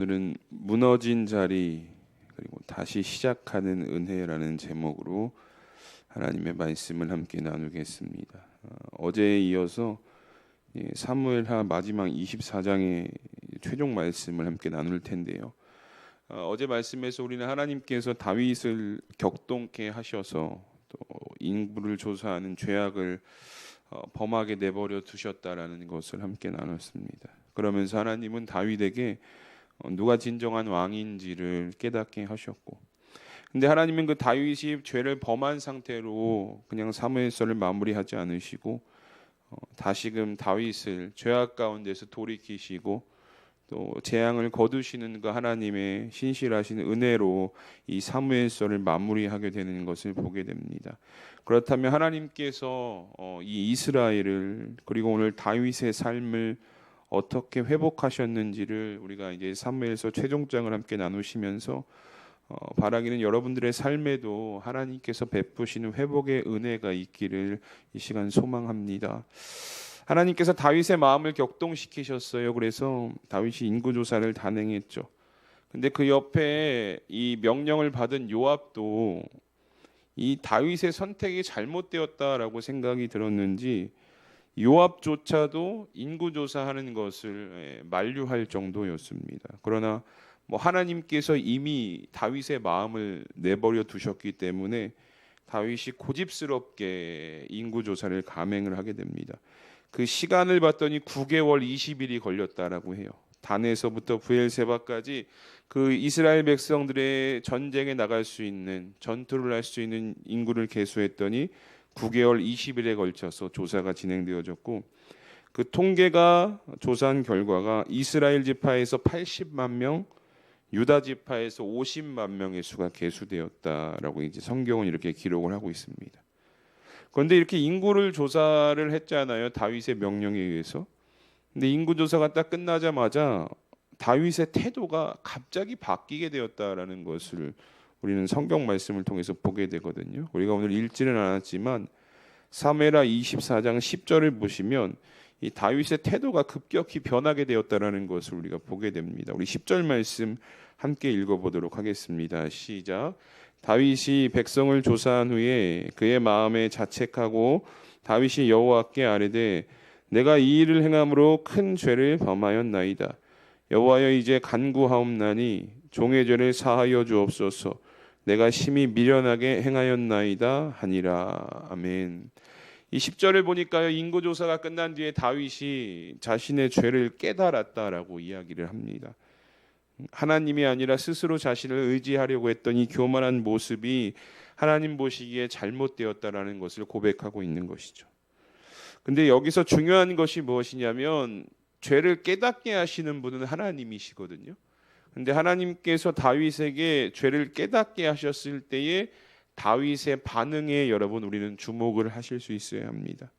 오늘은 무너진 자리 그리고 다시 시작하는 은혜라는 제목으로 하나님의 말씀을 함께 나누겠습니다. 어제에 이어서 사무엘하 마지막 24장의 최종 말씀을 함께 나눌 텐데요. 어제 말씀에서 우리는 하나님께서 다윗을 격동케 하셔서 또 인구를 조사하는 죄악을 범하게 내버려 두셨다라는 것을 함께 나눴습니다. 그러면서 하나님은 다윗에게 누가 진정한 왕인지를 깨닫게 하셨고, 근데 하나님은 그 다윗이 죄를 범한 상태로 그냥 사무엘서를 마무리하지 않으시고 다시금 다윗을 죄악 가운데서 돌이키시고 또 재앙을 거두시는 그 하나님의 신실하신 은혜로 이 사무엘서를 마무리하게 되는 것을 보게 됩니다. 그렇다면 하나님께서 이 이스라엘을 그리고 오늘 다윗의 삶을 어떻게 회복하셨는지를 우리가 이제 사무엘서 최종장을 함께 나누시면서 바라기는 여러분들의 삶에도 하나님께서 베푸시는 회복의 은혜가 있기를 이 시간 소망합니다. 하나님께서 다윗의 마음을 격동시키셨어요. 그래서 다윗이 인구조사를 단행했죠. 근데 그 옆에 이 명령을 받은 요압도 이 다윗의 선택이 잘못되었다라고 생각이 들었는지 요압조차도 인구조사하는 것을 만류할 정도였습니다. 그러나 하나님께서 이미 다윗의 마음을 내버려 두셨기 때문에 다윗이 고집스럽게 인구조사를 감행을 하게 됩니다. 그 시간을 봤더니 9개월 20일이 걸렸다라고 해요. 단에서부터 브엘세바까지 그 이스라엘 백성들의 전쟁에 나갈 수 있는, 전투를 할 수 있는 인구를 계수했더니 9개월 20일에 걸쳐서 조사가 진행되어졌고, 그 통계가 조사한 결과가 이스라엘 지파에서 80만 명, 유다 지파에서 50만 명의 수가 계수되었다라고 이제 성경은 이렇게 기록을 하고 있습니다. 그런데 이렇게 인구를 조사를 했잖아요, 다윗의 명령에 의해서. 근데 인구 조사가 딱 끝나자마자 다윗의 태도가 갑자기 바뀌게 되었다라는 것을 우리는 성경 말씀을 통해서 보게 되거든요. 우리가 오늘 읽지는 않았지만 사무엘하 24장 10절을 보시면 이 다윗의 태도가 급격히 변하게 되었다라는 것을 우리가 보게 됩니다. 우리 10절 말씀 함께 읽어보도록 하겠습니다. 시작. 다윗이 백성을 조사한 후에 그의 마음에 자책하고 다윗이 여호와께 아뢰되 내가 이 일을 행함으로 큰 죄를 범하였나이다. 여호와여 이제 간구하옵나니 종의 죄를 사하여 주옵소서. 내가 심히 미련하게 행하였나이다 하니라. 아멘. 이 10절을 보니까요, 인구조사가 끝난 뒤에 다윗이 자신의 죄를 깨달았다라고 이야기를 합니다. 하나님이 아니라 스스로 자신을 의지하려고 했던 이 교만한 모습이 하나님 보시기에 잘못되었다라는 것을 고백하고 있는 것이죠. 근데 여기서 중요한 것이 무엇이냐면 죄를 깨닫게 하시는 분은 하나님이시거든요. 근데 하나님께서 다윗에게 죄를 깨닫게 하셨을 때에 다윗의 반응에 여러분 우리는 주목을 하실 수 있어야 합니다.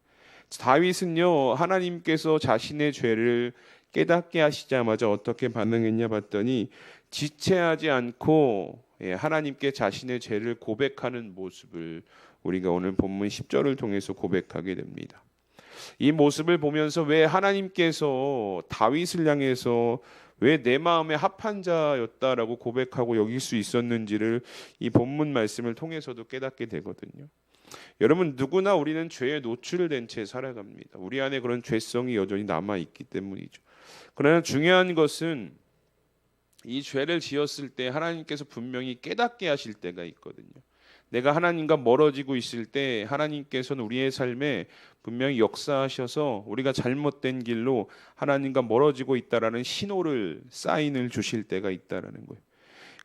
다윗은요, 하나님께서 자신의 죄를 깨닫게 하시자마자 어떻게 반응했냐 봤더니 지체하지 않고 하나님께 자신의 죄를 고백하는 모습을 우리가 오늘 본문 10절을 통해서 고백하게 됩니다. 이 모습을 보면서 왜 하나님께서 다윗을 향해서 왜 내 마음에 합한 자였다라고 고백하고 여길 수 있었는지를 이 본문 말씀을 통해서도 깨닫게 되거든요. 여러분, 누구나 우리는 죄에 노출된 채 살아갑니다. 우리 안에 그런 죄성이 여전히 남아있기 때문이죠. 그러나 중요한 것은 이 죄를 지었을 때 하나님께서 분명히 깨닫게 하실 때가 있거든요. 내가 하나님과 멀어지고 있을 때 하나님께서는 우리의 삶에 분명히 역사하셔서 우리가 잘못된 길로 하나님과 멀어지고 있다라는 신호를, 사인을 주실 때가 있다라는 거예요.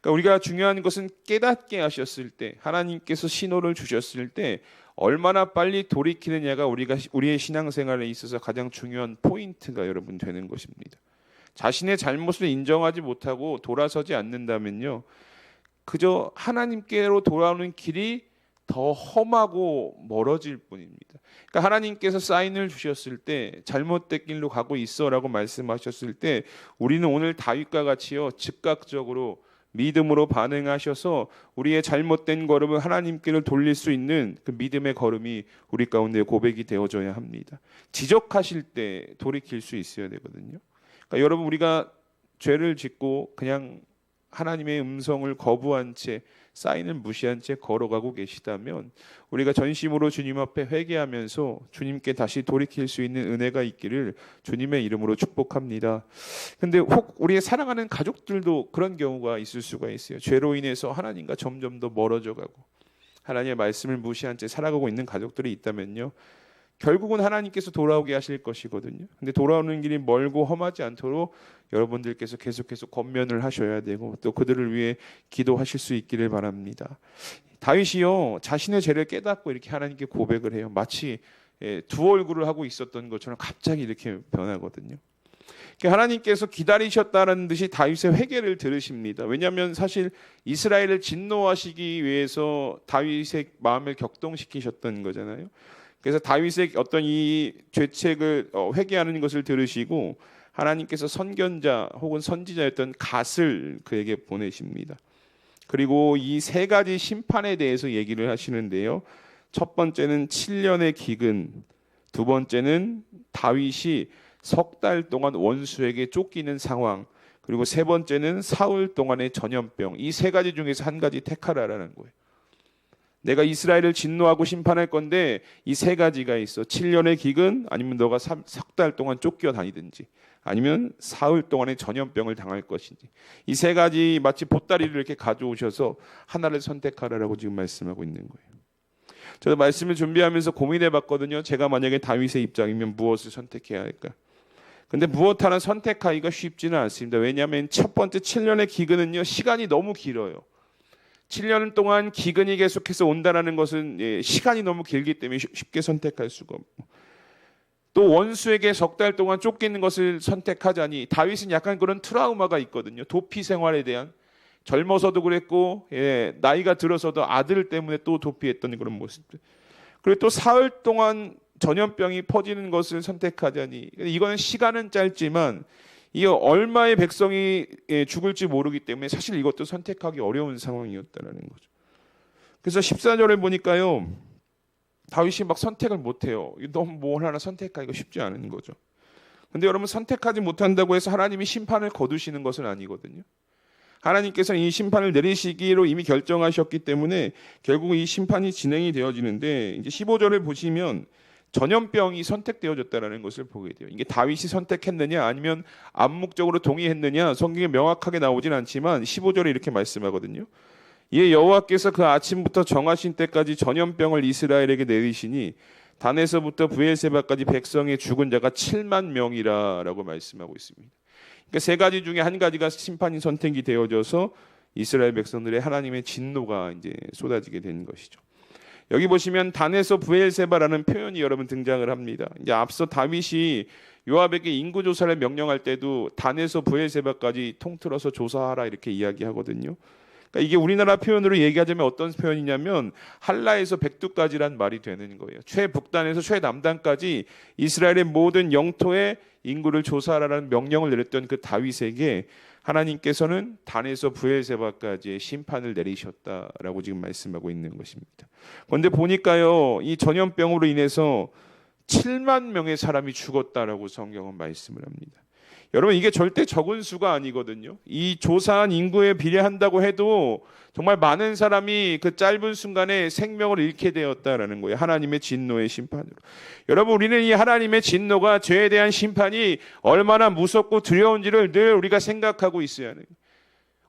그러니까 우리가 중요한 것은 깨닫게 하셨을 때, 하나님께서 신호를 주셨을 때 얼마나 빨리 돌이키느냐가 우리의 신앙생활에 있어서 가장 중요한 포인트가 여러분 되는 것입니다. 자신의 잘못을 인정하지 못하고 돌아서지 않는다면요, 그저 하나님께로 돌아오는 길이 더 험하고 멀어질 뿐입니다. 그러니까 하나님께서 사인을 주셨을 때 잘못된 길로 가고 있어라고 말씀하셨을 때 우리는 오늘 다윗과 같이요, 즉각적으로 믿음으로 반응하셔서 우리의 잘못된 걸음을 하나님께로 돌릴 수 있는 그 믿음의 걸음이 우리 가운데 고백이 되어져야 합니다. 지적하실 때 돌이킬 수 있어야 되거든요. 그러니까 여러분, 우리가 죄를 짓고 그냥 하나님의 음성을 거부한 채 사인을 무시한 채 걸어가고 계시다면 우리가 전심으로 주님 앞에 회개하면서 주님께 다시 돌이킬 수 있는 은혜가 있기를 주님의 이름으로 축복합니다. 근데 혹 우리의 사랑하는 가족들도 그런 경우가 있을 수가 있어요. 죄로 인해서 하나님과 점점 더 멀어져 가고 하나님의 말씀을 무시한 채 살아가고 있는 가족들이 있다면요, 결국은 하나님께서 돌아오게 하실 것이거든요. 근데 돌아오는 길이 멀고 험하지 않도록 여러분들께서 계속해서 권면을 하셔야 되고 또 그들을 위해 기도하실 수 있기를 바랍니다. 다윗이요, 자신의 죄를 깨닫고 이렇게 하나님께 고백을 해요. 마치 두 얼굴을 하고 있었던 것처럼 갑자기 이렇게 변하거든요. 하나님께서 기다리셨다는 듯이 다윗의 회개를 들으십니다. 왜냐하면 사실 이스라엘을 진노하시기 위해서 다윗의 마음을 격동시키셨던 거잖아요. 그래서 다윗의 어떤 이 죄책을 회개하는 것을 들으시고 하나님께서 선견자 혹은 선지자였던 갓을 그에게 보내십니다. 그리고 이 세 가지 심판에 대해서 얘기를 하시는데요. 첫 번째는 7년의 기근, 두 번째는 다윗이 석 달 동안 원수에게 쫓기는 상황, 그리고 세 번째는 사흘 동안의 전염병. 이 세 가지 중에서 한 가지 택하라라는 거예요. 내가 이스라엘을 진노하고 심판할 건데 이 세 가지가 있어. 7년의 기근, 아니면 너가 석 달 동안 쫓겨 다니든지, 아니면 사흘 동안의 전염병을 당할 것인지. 이 세 가지 마치 보따리를 이렇게 가져오셔서 하나를 선택하라라고 지금 말씀하고 있는 거예요. 저도 말씀을 준비하면서 고민해 봤거든요. 제가 만약에 다윗의 입장이면 무엇을 선택해야 할까? 근데 무엇 하나 선택하기가 쉽지는 않습니다. 왜냐하면 첫 번째 7년의 기근은요, 시간이 너무 길어요. 7년 동안 기근이 계속해서 온다는 것은 시간이 너무 길기 때문에 쉽게 선택할 수가 없고, 또 원수에게 석 달 동안 쫓기는 것을 선택하자니 다윗은 약간 그런 트라우마가 있거든요. 도피 생활에 대한, 젊어서도 그랬고 나이가 들어서도 아들 때문에 또 도피했던 그런 모습들. 그리고 또 사흘 동안 전염병이 퍼지는 것을 선택하자니, 이거는 시간은 짧지만 이 얼마의 백성이 죽을지 모르기 때문에 사실 이것도 선택하기 어려운 상황이었다는 거죠. 그래서 14절을 보니까요, 다윗이 막 선택을 못해요. 너무 뭘 하나 선택하기가 쉽지 않은 거죠. 근데 여러분, 선택하지 못한다고 해서 하나님이 심판을 거두시는 것은 아니거든요. 하나님께서는 이 심판을 내리시기로 이미 결정하셨기 때문에 결국 이 심판이 진행이 되어지는데, 이제 15절을 보시면 전염병이 선택되어졌다는 것을 보게 돼요. 이게 다윗이 선택했느냐 아니면 암묵적으로 동의했느냐 성경에 명확하게 나오진 않지만 15절에 이렇게 말씀하거든요. 이에 여호와께서 그 아침부터 정하신 때까지 전염병을 이스라엘에게 내리시니 단에서부터 브엘세바까지 백성의 죽은 자가 7만 명이라라고 말씀하고 있습니다. 그러니까 세 가지 중에 한 가지가 심판이 선택이 되어져서 이스라엘 백성들의 하나님의 진노가 이제 쏟아지게 된 것이죠. 여기 보시면 단에서 브엘세바라는 표현이 여러분 등장을 합니다. 이제 앞서 다윗이 요압에게 인구 조사를 명령할 때도 단에서 브엘세바까지 통틀어서 조사하라 이렇게 이야기하거든요. 그러니까 이게 우리나라 표현으로 얘기하자면 어떤 표현이냐면 한라에서 백두까지란 말이 되는 거예요. 최북단에서 최남단까지 이스라엘의 모든 영토의 인구를 조사하라는 명령을 내렸던 그 다윗에게 하나님께서는 단에서 브엘세바까지의 심판을 내리셨다라고 지금 말씀하고 있는 것입니다. 그런데 보니까요, 이 전염병으로 인해서 7만 명의 사람이 죽었다라고 성경은 말씀을 합니다. 여러분, 이게 절대 적은 수가 아니거든요. 이 조사한 인구에 비례한다고 해도 정말 많은 사람이 그 짧은 순간에 생명을 잃게 되었다라는 거예요. 하나님의 진노의 심판으로. 여러분, 우리는 이 하나님의 진노가, 죄에 대한 심판이 얼마나 무섭고 두려운지를 늘 우리가 생각하고 있어야 해요.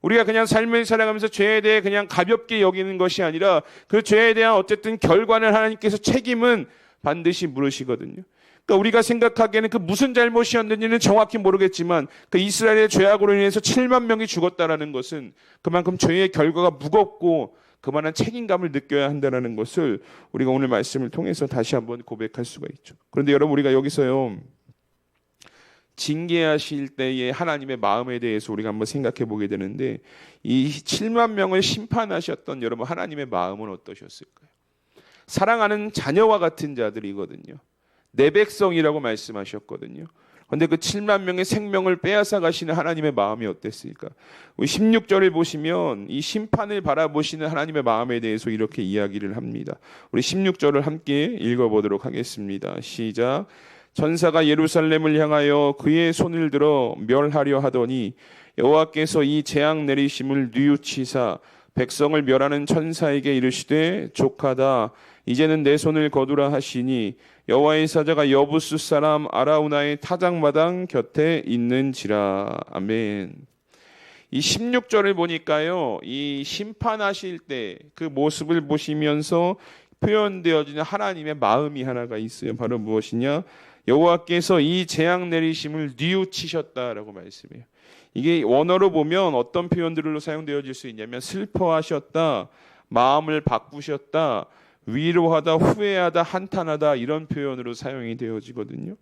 우리가 그냥 삶을 살아가면서 죄에 대해 그냥 가볍게 여기는 것이 아니라 그 죄에 대한 어쨌든 결과는 하나님께서 책임은 반드시 물으시거든요. 그러니까 우리가 생각하기에는 그 무슨 잘못이었는지는 정확히 모르겠지만 그 이스라엘의 죄악으로 인해서 7만 명이 죽었다라는 것은 그만큼 죄의 결과가 무겁고 그만한 책임감을 느껴야 한다는 것을 우리가 오늘 말씀을 통해서 다시 한번 고백할 수가 있죠. 그런데 여러분, 우리가 여기서요, 징계하실 때의 하나님의 마음에 대해서 우리가 한번 생각해 보게 되는데, 이 7만 명을 심판하셨던 여러분 하나님의 마음은 어떠셨을까요? 사랑하는 자녀와 같은 자들이거든요. 내 백성이라고 말씀하셨거든요. 그런데 그 7만 명의 생명을 빼앗아 가시는 하나님의 마음이 어땠을까? 우리 16절을 보시면 이 심판을 바라보시는 하나님의 마음에 대해서 이렇게 이야기를 합니다. 우리 16절을 함께 읽어보도록 하겠습니다. 시작. 천사가 예루살렘을 향하여 그의 손을 들어 멸하려 하더니 여호와께서 이 재앙 내리심을 뉘우치사 백성을 멸하는 천사에게 이르시되 족하다 이제는 내 손을 거두라 하시니 여호와의 사자가 여부스 사람 아라우나의 타작마당 곁에 있는지라. 아멘. 이 16절을 보니까요, 이 심판하실 때 그 모습을 보시면서 표현되어지는 하나님의 마음이 하나가 있어요. 바로 무엇이냐? 여호와께서 이 재앙 내리심을 뉘우치셨다라고 말씀해요. 이게 원어로 보면 어떤 표현들로 사용되어질 수 있냐면 슬퍼하셨다, 마음을 바꾸셨다, 위로하다, 후회하다, 한탄하다 이런 표현으로 사용이 되어지거든요.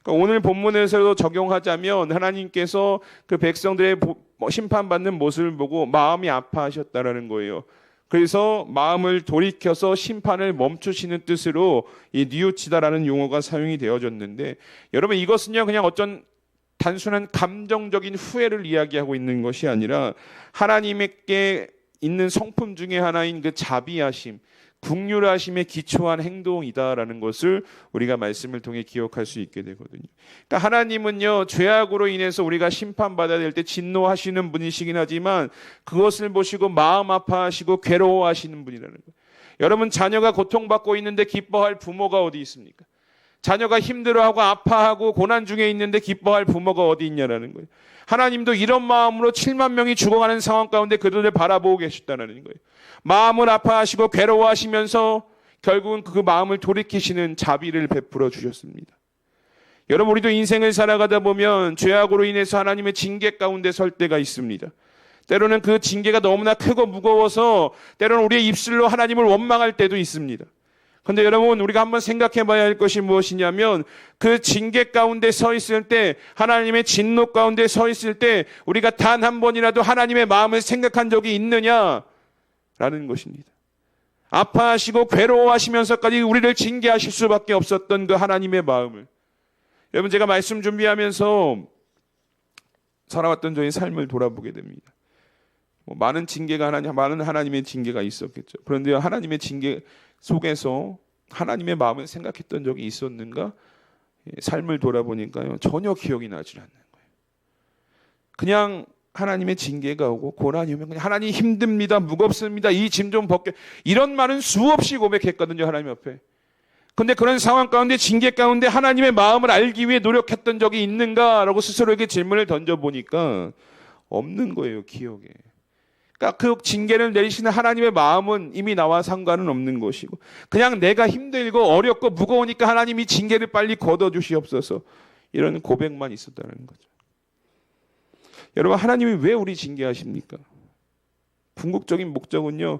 그러니까 오늘 본문에서도 적용하자면 하나님께서 그 백성들의 심판받는 모습을 보고 마음이 아파하셨다라는 거예요. 그래서 마음을 돌이켜서 심판을 멈추시는 뜻으로 이 뉘우치다라는 용어가 사용이 되어졌는데, 여러분 이것은요 그냥 어떤 단순한 감정적인 후회를 이야기하고 있는 것이 아니라 하나님께 있는 성품 중에 하나인 그 자비하심, 긍휼하심에 기초한 행동이다라는 것을 우리가 말씀을 통해 기억할 수 있게 되거든요. 그러니까 하나님은요 죄악으로 인해서 우리가 심판받아야 될 때 진노하시는 분이시긴 하지만 그것을 보시고 마음 아파하시고 괴로워하시는 분이라는 거예요. 여러분 자녀가 고통받고 있는데 기뻐할 부모가 어디 있습니까? 자녀가 힘들어하고 아파하고 고난 중에 있는데 기뻐할 부모가 어디 있냐라는 거예요. 하나님도 이런 마음으로 7만 명이 죽어가는 상황 가운데 그들을 바라보고 계셨다는 거예요. 마음을 아파하시고 괴로워하시면서 결국은 그 마음을 돌이키시는 자비를 베풀어 주셨습니다. 여러분 우리도 인생을 살아가다 보면 죄악으로 인해서 하나님의 징계 가운데 설 때가 있습니다. 때로는 그 징계가 너무나 크고 무거워서 때로는 우리의 입술로 하나님을 원망할 때도 있습니다. 그런데 여러분 우리가 한번 생각해 봐야 할 것이 무엇이냐면 그 징계 가운데 서 있을 때, 하나님의 진노 가운데 서 있을 때 우리가 단 한 번이라도 하나님의 마음을 생각한 적이 있느냐라는 것입니다. 아파하시고 괴로워하시면서까지 우리를 징계하실 수밖에 없었던 그 하나님의 마음을, 여러분 제가 말씀 준비하면서 살아왔던 저의 삶을 돌아보게 됩니다. 많은 징계가 많은 하나님의 징계가 있었겠죠. 그런데 하나님의 징계 속에서 하나님의 마음을 생각했던 적이 있었는가? 삶을 돌아보니까요 전혀 기억이 나질 않는 거예요. 그냥 하나님의 징계가 오고 고난이 오면 그냥 하나님 힘듭니다, 무겁습니다, 이 짐 좀 벗겨, 이런 말은 수없이 고백했거든요 하나님 앞에. 근데 그런 상황 가운데, 징계 가운데 하나님의 마음을 알기 위해 노력했던 적이 있는가라고 스스로에게 질문을 던져보니까 없는 거예요, 기억에. 그러니까 그 징계를 내리시는 하나님의 마음은 이미 나와 상관은 없는 것이고, 그냥 내가 힘들고 어렵고 무거우니까 하나님 이 징계를 빨리 걷어주시옵소서, 이런 고백만 있었다는 거죠. 여러분 하나님이 왜 우리 징계하십니까? 궁극적인 목적은요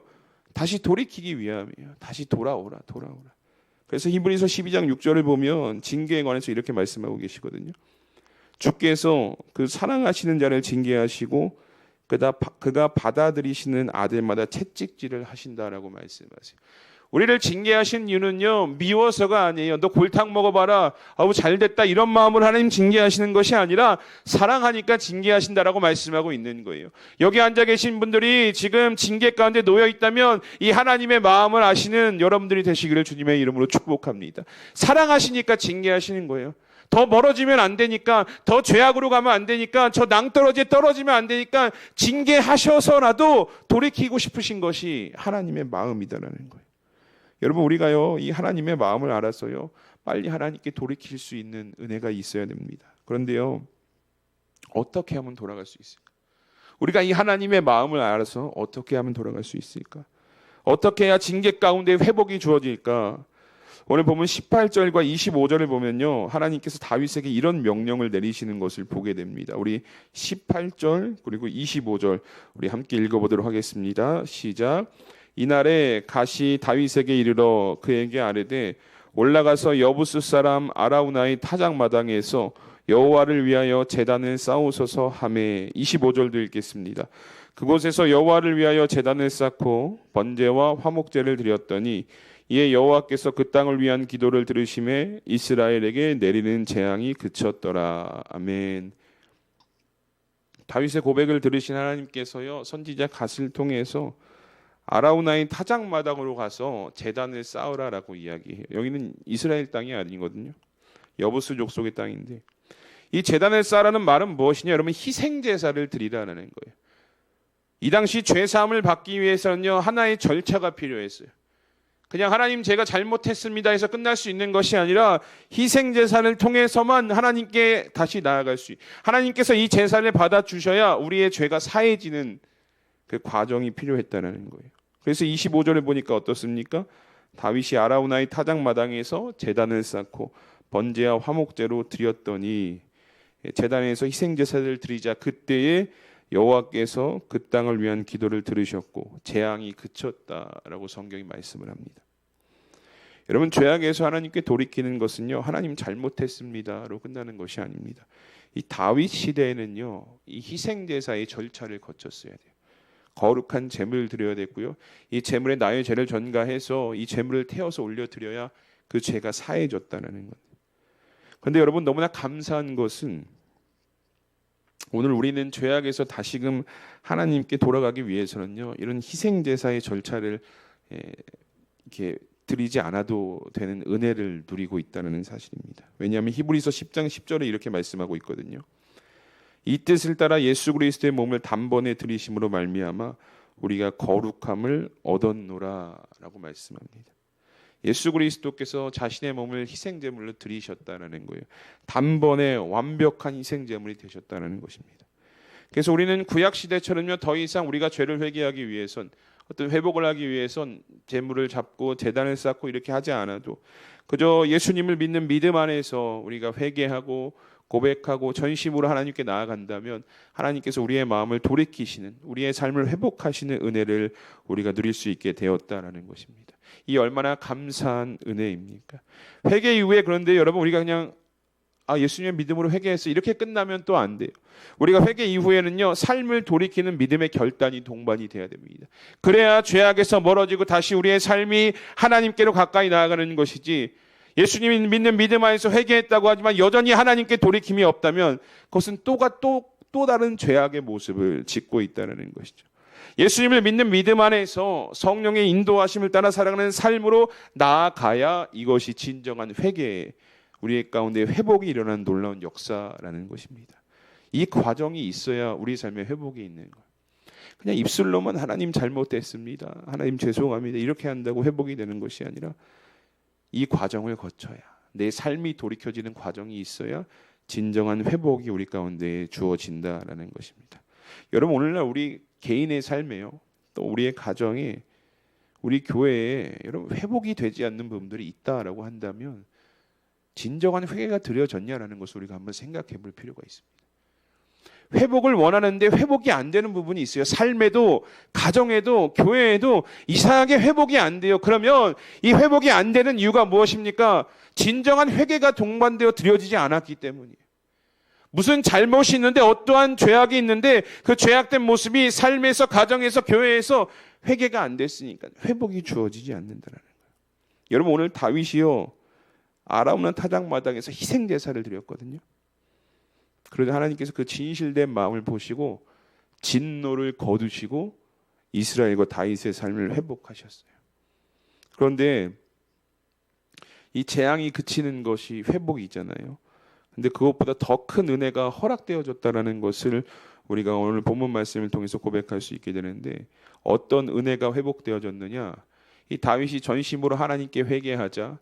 다시 돌이키기 위함이에요. 다시 돌아오라. 그래서 히브리서 12장 6절을 보면 징계에 관해서 이렇게 말씀하고 계시거든요. 주께서 그 사랑하시는 자를 징계하시고 그가 받아들이시는 아들마다 채찍질을 하신다라고 말씀하세요. 우리를 징계하신 이유는요 미워서가 아니에요. 너 골탕 먹어봐라, 아우 잘됐다, 이런 마음으로 하나님 징계하시는 것이 아니라 사랑하니까 징계하신다라고 말씀하고 있는 거예요. 여기 앉아 계신 분들이 지금 징계 가운데 놓여 있다면 이 하나님의 마음을 아시는 여러분들이 되시기를 주님의 이름으로 축복합니다. 사랑하시니까 징계하시는 거예요. 더 멀어지면 안 되니까, 더 죄악으로 가면 안 되니까, 저 낭떠러지에 떨어지면 안 되니까 징계하셔서라도 돌이키고 싶으신 것이 하나님의 마음이다라는 거예요. 여러분 우리가요 이 하나님의 마음을 알아서요 빨리 하나님께 돌이킬 수 있는 은혜가 있어야 됩니다. 그런데요 어떻게 하면 돌아갈 수 있을까? 우리가 이 하나님의 마음을 알아서 어떻게 하면 돌아갈 수 있을까? 어떻게 해야 징계 가운데 회복이 주어질까? 오늘 보면 18절과 25절을 보면요 하나님께서 다윗에게 이런 명령을 내리시는 것을 보게 됩니다. 우리 18절 그리고 25절 우리 함께 읽어보도록 하겠습니다. 시작. 이날에 갓이 다윗에게 이르러 그에게 아뢰되 올라가서 여부스 사람 아라우나의 타작마당에서 여호와를 위하여 제단을 쌓으소서 하매. 25절도 읽겠습니다. 그곳에서 여호와를 위하여 제단을 쌓고 번제와 화목제를 드렸더니 이에 여호와께서 그 땅을 위한 기도를 들으심에 이스라엘에게 내리는 재앙이 그쳤더라. 아멘. 다윗의 고백을 들으신 하나님께서요 선지자 갓을 통해서 아라우나인 타작마당으로 가서 제단을 쌓으라라고 이야기해요. 여기는 이스라엘 땅이 아니거든요. 여부스 족속의 땅인데 이 제단을 쌓으라는 말은 무엇이냐? 여러분, 희생제사를 드리라는 거예요. 이 당시 죄사함을 받기 위해서는요, 하나의 절차가 필요했어요. 그냥 하나님 제가 잘못했습니다 해서 끝날 수 있는 것이 아니라 희생제사를 통해서만 하나님께 다시 나아갈 수 있어요. 하나님께서 이 제사를 받아주셔야 우리의 죄가 사해지는 그 과정이 필요했다는 거예요. 그래서 25절에 보니까 어떻습니까? 다윗이 아라우나의 타작마당에서 제단을 쌓고 번제와 화목제로 드렸더니, 제단에서 희생제사를 드리자 그때에 여호와께서 그 땅을 위한 기도를 들으셨고 재앙이 그쳤다라고 성경이 말씀을 합니다. 여러분, 죄악에서 하나님께 돌이키는 것은요, 하나님 잘못했습니다로 끝나는 것이 아닙니다. 이 다윗 시대에는요, 이 희생제사의 절차를 거쳤어야 돼요. 거룩한 제물을 드려야 됐고요, 이 제물에 나의 죄를 전가해서 이 제물을 태워서 올려드려야 그 죄가 사해졌다는 겁니다. 그런데 여러분, 너무나 감사한 것은 오늘 우리는 죄악에서 다시금 하나님께 돌아가기 위해서는요, 이런 희생제사의 절차를 이렇게 드리지 않아도 되는 은혜를 누리고 있다는 사실입니다. 왜냐하면 히브리서 10장 10절에 이렇게 말씀하고 있거든요. 이 뜻을 따라 예수 그리스도의 몸을 단번에 드리심으로 말미암아 우리가 거룩함을 얻었노라라고 말씀합니다. 예수 그리스도께서 자신의 몸을 희생제물로 드리셨다는 거예요. 단번에 완벽한 희생제물이 되셨다는 것입니다. 그래서 우리는 구약시대처럼요, 더 이상 우리가 죄를 회개하기 위해선, 어떤 회복을 하기 위해선 제물을 잡고 제단을 쌓고 이렇게 하지 않아도 그저 예수님을 믿는 믿음 안에서 우리가 회개하고 고백하고 전심으로 하나님께 나아간다면 하나님께서 우리의 마음을 돌이키시는, 우리의 삶을 회복하시는 은혜를 우리가 누릴 수 있게 되었다라는 것입니다. 이 얼마나 감사한 은혜입니까? 회개 이후에, 그런데 여러분, 우리가 그냥 예수님의 믿음으로 회개했어 이렇게 끝나면 또 안 돼요. 우리가 회개 이후에는요, 삶을 돌이키는 믿음의 결단이 동반이 돼야 됩니다. 그래야 죄악에서 멀어지고 다시 우리의 삶이 하나님께로 가까이 나아가는 것이지, 예수님이 믿는 믿음 안에서 회개했다고 하지만 여전히 하나님께 돌이킴이 없다면 그것은 또 다른 죄악의 모습을 짓고 있다는 것이죠. 예수님을 믿는 믿음 안에서 성령의 인도하심을 따라 살아가는 삶으로 나아가야 이것이 진정한 회개에, 우리의 가운데 회복이 일어나는 놀라운 역사라는 것입니다. 이 과정이 있어야 우리 삶의 회복이 있는 거예요. 그냥 입술로만 하나님 잘못됐습니다, 하나님 죄송합니다 이렇게 한다고 회복이 되는 것이 아니라 이 과정을 거쳐야, 내 삶이 돌이켜지는 과정이 있어야 진정한 회복이 우리 가운데 주어진다라는 것입니다. 여러분, 오늘날 우리 개인의 삶에요, 또 우리의 가정에, 우리 교회에 여러분 회복이 되지 않는 부분들이 있다라고 한다면 진정한 회개가 드려졌냐라는 것을 우리가 한번 생각해 볼 필요가 있습니다. 회복을 원하는데 회복이 안 되는 부분이 있어요. 삶에도, 가정에도, 교회에도 이상하게 회복이 안 돼요. 그러면 이 회복이 안 되는 이유가 무엇입니까? 진정한 회개가 동반되어 드려지지 않았기 때문이에요. 무슨 잘못이 있는데, 어떠한 죄악이 있는데 그 죄악된 모습이 삶에서, 가정에서, 교회에서 회개가 안 됐으니까 회복이 주어지지 않는다는 거예요. 여러분, 오늘 다윗이요, 아라우나 타작마당에서 희생제사를 드렸거든요. 그러자 하나님께서 그 진실된 마음을 보시고 진노를 거두시고 이스라엘과 다윗의 삶을 회복하셨어요. 그런데 이 재앙이 그치는 것이 회복이잖아요. 근데 그것보다 더 큰 은혜가 허락되어졌다는 것을 우리가 오늘 본문 말씀을 통해서 고백할 수 있게 되는데, 어떤 은혜가 회복되어졌느냐? 이 다윗이 전심으로 하나님께 회개하자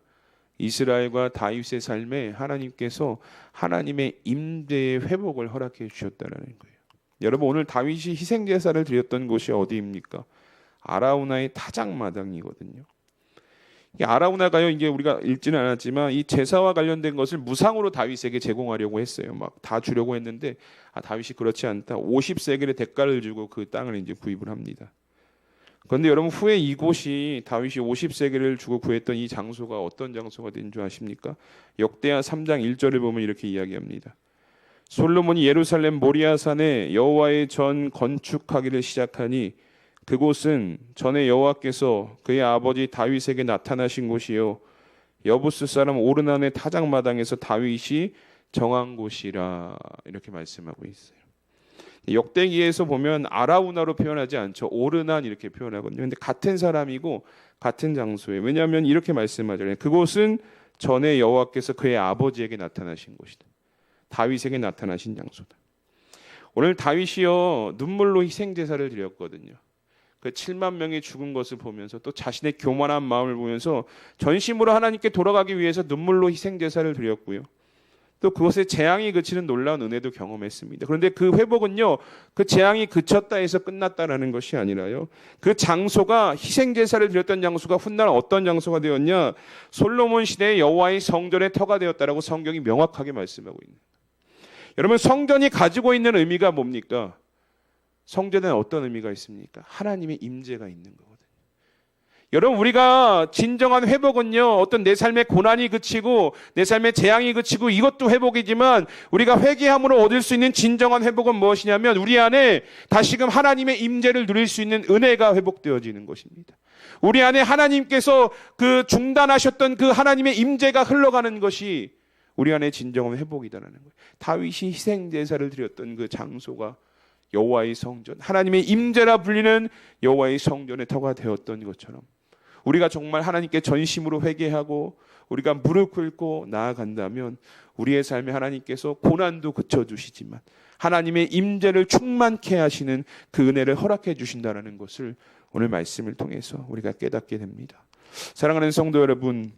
이스라엘과 다윗의 삶에 하나님께서 하나님의 임재의 회복을 허락해 주셨다는 거예요. 여러분, 오늘 다윗이 희생제사를 드렸던 곳이 어디입니까? 아라우나의 타작마당이거든요. 이 아라우나가요, 이게 우리가 읽지는 않았지만 이 제사와 관련된 것을 무상으로 다윗에게 제공하려고 했어요. 막 다 주려고 했는데 다윗이 그렇지 않다. 50세겔의 대가를 주고 그 땅을 이제 구입을 합니다. 그런데 여러분, 후에 이곳이 다윗이 50세겔을 주고 구했던 이 장소가 어떤 장소가 된 줄 아십니까? 역대하 3장 1절을 보면 이렇게 이야기합니다. 솔로몬이 예루살렘 모리아산에 여호와의 전 건축하기를 시작하니 그곳은 전에 여호와께서 그의 아버지 다윗에게 나타나신 곳이요 여부스 사람 오르난의 타작마당에서 다윗이 정한 곳이라, 이렇게 말씀하고 있어요. 역대기에서 보면 아라우나로 표현하지 않죠. 오르난 이렇게 표현하거든요. 근데 같은 사람이고 같은 장소예요. 왜냐하면 이렇게 말씀하잖아요. 그곳은 전에 여호와께서 그의 아버지에게 나타나신 곳이다. 다윗에게 나타나신 장소다. 오늘 다윗이요 눈물로 희생제사를 드렸거든요. 그 7만 명이 죽은 것을 보면서 또 자신의 교만한 마음을 보면서 전심으로 하나님께 돌아가기 위해서 눈물로 희생제사를 드렸고요. 또 그것에 재앙이 그치는 놀라운 은혜도 경험했습니다. 그런데 그 회복은요, 그 재앙이 그쳤다 해서 끝났다라는 것이 아니라요. 그 장소가 희생제사를 드렸던 장소가 훗날 어떤 장소가 되었냐? 솔로몬 시대의 여호와의 성전의 터가 되었다라고 성경이 명확하게 말씀하고 있는. 여러분 성전이 가지고 있는 의미가 뭡니까? 성전에는 어떤 의미가 있습니까? 하나님의 임재가 있는 거거든요. 여러분 우리가 진정한 회복은요 어떤 내 삶의 고난이 그치고 내 삶의 재앙이 그치고 이것도 회복이지만 우리가 회개함으로 얻을 수 있는 진정한 회복은 무엇이냐면 우리 안에 다시금 하나님의 임재를 누릴 수 있는 은혜가 회복되어지는 것입니다. 우리 안에 하나님께서 그 중단하셨던 그 하나님의 임재가 흘러가는 것이 우리 안에 진정한 회복이다라는 거예요. 다윗이 희생제사를 드렸던 그 장소가 여호와의 성전, 하나님의 임재라 불리는 여호와의 성전의 터가 되었던 것처럼 우리가 정말 하나님께 전심으로 회개하고 우리가 무릎 꿇고 나아간다면 우리의 삶에 하나님께서 고난도 그쳐주시지만 하나님의 임재를 충만케 하시는 그 은혜를 허락해 주신다는 것을 오늘 말씀을 통해서 우리가 깨닫게 됩니다. 사랑하는 성도 여러분,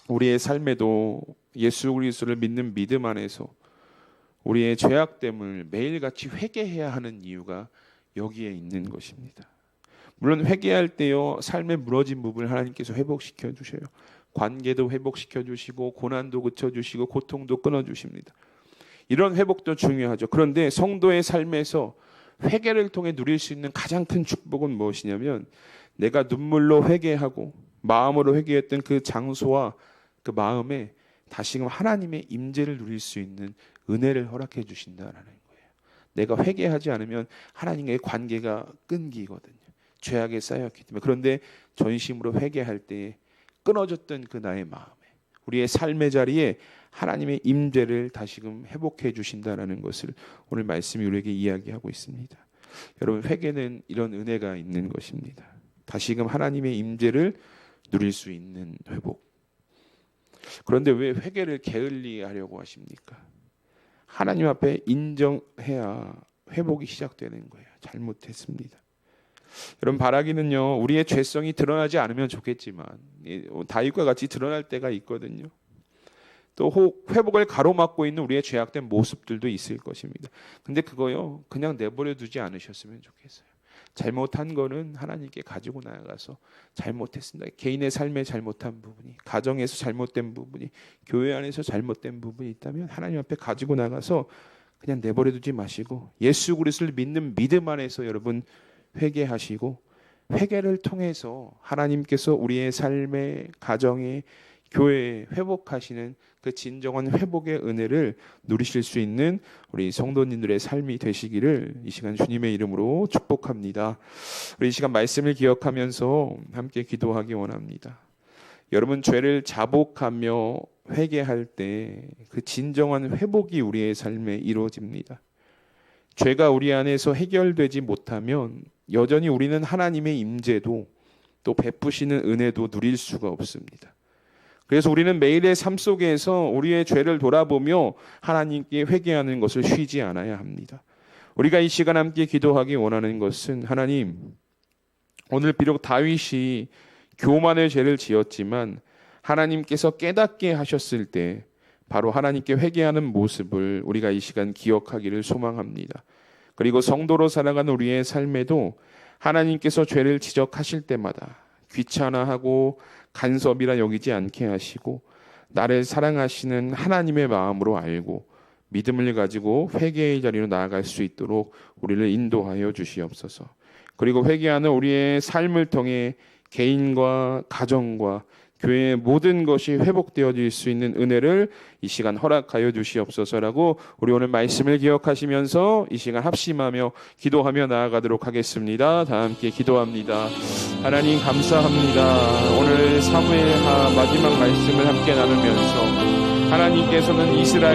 우리의 삶에도 예수 그리스도를 믿는 믿음 안에서 우리의 죄악됨을 매일같이 회개해야 하는 이유가 여기에 있는 것입니다. 물론 회개할 때요 삶에 무너진 부분을 하나님께서 회복시켜 주셔요. 관계도 회복시켜 주시고 고난도 그쳐 주시고 고통도 끊어 주십니다. 이런 회복도 중요하죠. 그런데 성도의 삶에서 회개를 통해 누릴 수 있는 가장 큰 축복은 무엇이냐면 내가 눈물로 회개하고 마음으로 회개했던 그 장소와 그 마음에 다시금 하나님의 임재를 누릴 수 있는 은혜를 허락해 주신다라는 거예요. 내가 회개하지 않으면 하나님과의 관계가 끊기거든요. 죄악에 쌓였기 때문에. 그런데 전심으로 회개할 때 끊어졌던 그 나의 마음에 우리의 삶의 자리에 하나님의 임재를 다시금 회복해 주신다라는 것을 오늘 말씀이 우리에게 이야기하고 있습니다. 여러분 회개는 이런 은혜가 있는 것입니다. 다시금 하나님의 임재를 누릴 수 있는 회복. 그런데 왜 회개를 게을리하려고 하십니까? 하나님 앞에 인정해야 회복이 시작되는 거예요. 잘못했습니다. 여러분 바라기는요 우리의 죄성이 드러나지 않으면 좋겠지만 다윗과 같이 드러날 때가 있거든요. 또 회복을 가로막고 있는 우리의 죄악된 모습들도 있을 것입니다. 근데 그거요 그냥 내버려 두지 않으셨으면 좋겠어요. 잘못한 거는 하나님께 가지고 나아가서 잘못했습니다. 개인의 삶에 잘못한 부분이, 가정에서 잘못된 부분이, 교회 안에서 잘못된 부분이 있다면 하나님 앞에 가지고 나가서 그냥 내버려 두지 마시고 예수 그리스도를 믿는 믿음 안에서 여러분 회개하시고 회개를 통해서 하나님께서 우리의 삶의 가정에 교회에 회복하시는 그 진정한 회복의 은혜를 누리실 수 있는 우리 성도님들의 삶이 되시기를 이 시간 주님의 이름으로 축복합니다. 우리 이 시간 말씀을 기억하면서 함께 기도하기 원합니다. 여러분 죄를 자복하며 회개할 때 그 진정한 회복이 우리의 삶에 이루어집니다. 죄가 우리 안에서 해결되지 못하면 여전히 우리는 하나님의 임재도 또 베푸시는 은혜도 누릴 수가 없습니다. 그래서 우리는 매일의 삶 속에서 우리의 죄를 돌아보며 하나님께 회개하는 것을 쉬지 않아야 합니다. 우리가 이 시간 함께 기도하기 원하는 것은 하나님, 오늘 비록 다윗이 교만의 죄를 지었지만 하나님께서 깨닫게 하셨을 때 바로 하나님께 회개하는 모습을 우리가 이 시간 기억하기를 소망합니다. 그리고 성도로 살아가는 우리의 삶에도 하나님께서 죄를 지적하실 때마다 귀찮아하고 간섭이라 여기지 않게 하시고 나를 사랑하시는 하나님의 마음으로 알고 믿음을 가지고 회개의 자리로 나아갈 수 있도록 우리를 인도하여 주시옵소서. 그리고 회개하는 우리의 삶을 통해 개인과 가정과 교회의 모든 것이 회복되어질 수 있는 은혜를 이 시간 허락하여 주시옵소서라고 우리 오늘 말씀을 기억하시면서 이 시간 합심하며 기도하며 나아가도록 하겠습니다. 다 함께 기도합니다. 하나님 감사합니다. 오늘 사무엘하 마지막 말씀을 함께 나누면서 하나님께서는 이스라엘